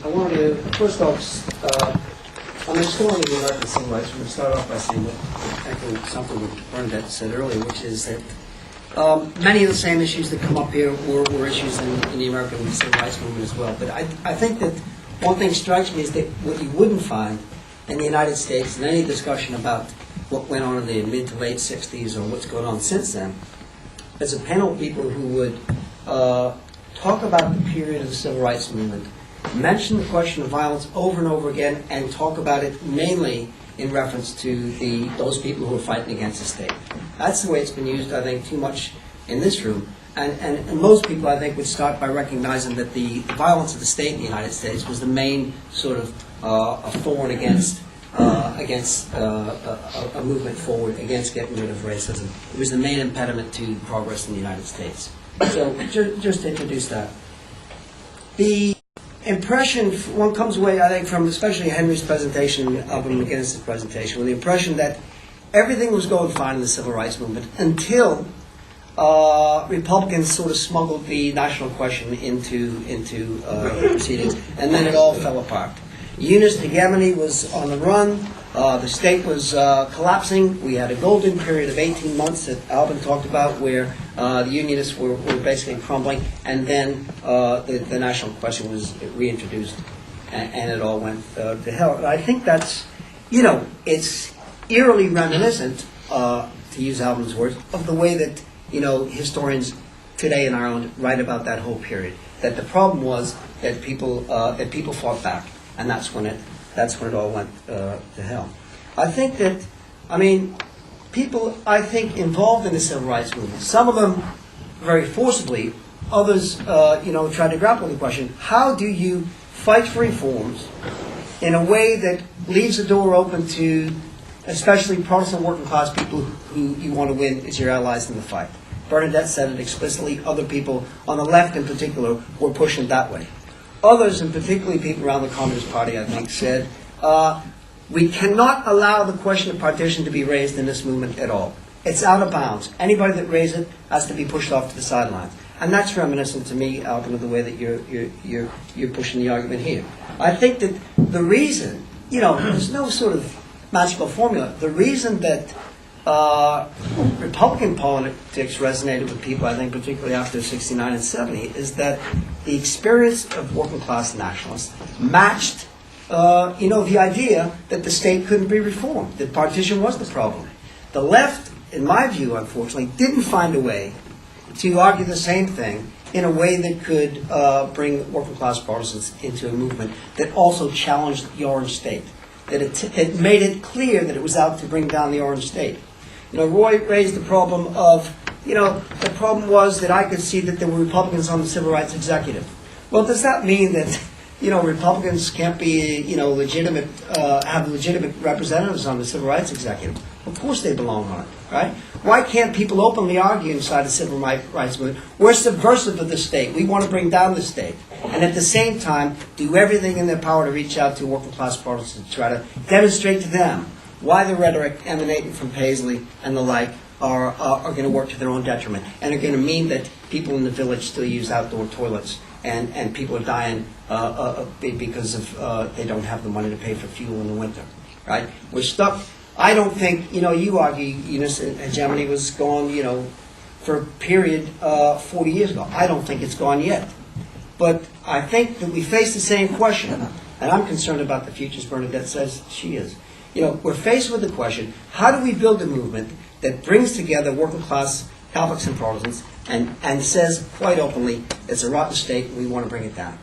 I want to, first off, I'm exploring the American civil rights. We're going to start off by saying echoing something that Bernadette said earlier, which is that many of the same issues that come up here were issues in the American civil rights movement as well. But I think that one thing strikes me is that what you wouldn't find in the United States in any discussion about what went on in the mid to late 60s or what's going on since then is a panel of people who would talk about the period of the civil rights movement, mention the question of violence over and over again, and talk about it mainly in reference to those people who are fighting against the state. That's the way it's been used, I think, too much in this room. And most people, I think, would start by recognizing that the violence of the state in the United States was the main sort of a thorn against a movement forward against getting rid of racism. It was the main impediment to progress in the United States. So just to introduce that. The impression, one comes away, I think, from especially Henry's presentation of him against his presentation, with the impression that everything was going fine in the civil rights movement until Republicans sort of smuggled the national question into proceedings, and then it all fell apart. Unionist hegemony was on the run. The state was collapsing. We had a golden period of 18 months that Alvin talked about where the Unionists were basically crumbling, and then the national question was reintroduced, and it all went to hell. And I think that's, it's eerily reminiscent, to use Alvin's words, of the way that, historians today in Ireland write about that whole period. That the problem was that people fought back, and that's when it all went to hell. I think that, people, involved in the civil rights movement, some of them very forcibly, others, try to grapple with the question, how do you fight for reforms in a way that leaves the door open to especially Protestant working class people who you want to win as your allies in the fight? Bernadette said it explicitly. Other people, on the left in particular, were pushing that way. Others, and particularly people around the Communist Party, I think, said, we cannot allow the question of partition to be raised in this movement at all. It's out of bounds. Anybody that raises it has to be pushed off to the sidelines. And that's reminiscent to me, Alvin, of the way that you're pushing the argument here. I think that the reason, there's no sort of magical formula. The reason that Republican politics resonated with people, I think, particularly after 69 and 70, is that the experience of working class nationalists matched, the idea that the state couldn't be reformed, that partition was the problem. The left, in my view, unfortunately, didn't find a way to argue the same thing in a way that could bring working class Protestants into a movement that also challenged the Orange State, that it made it clear that it was out to bring down the Orange State. Roy raised the problem of, the problem was that I could see that there were Republicans on the civil rights executive. Well, does that mean that, Republicans can't be, have legitimate representatives on the civil rights executive? Of course they belong on it, right? Why can't people openly argue inside the civil rights movement, we're subversive of the state, we want to bring down the state, and at the same time do everything in their power to reach out to working class Protestants to try to demonstrate to them why the rhetoric emanating from Paisley and the like are going to work to their own detriment, and are going to mean that people in the village still use outdoor toilets, and people are dying because of they don't have the money to pay for fuel in the winter, right? We're stuck. I don't think, you argue hegemony was gone, for a period 40 years ago. I don't think it's gone yet. But I think that we face the same question, and I'm concerned about the future, as Bernadette says she is. We're faced with the question, how do we build a movement that brings together working class Catholics and Protestants and says quite openly, it's a rotten state and we want to bring it down?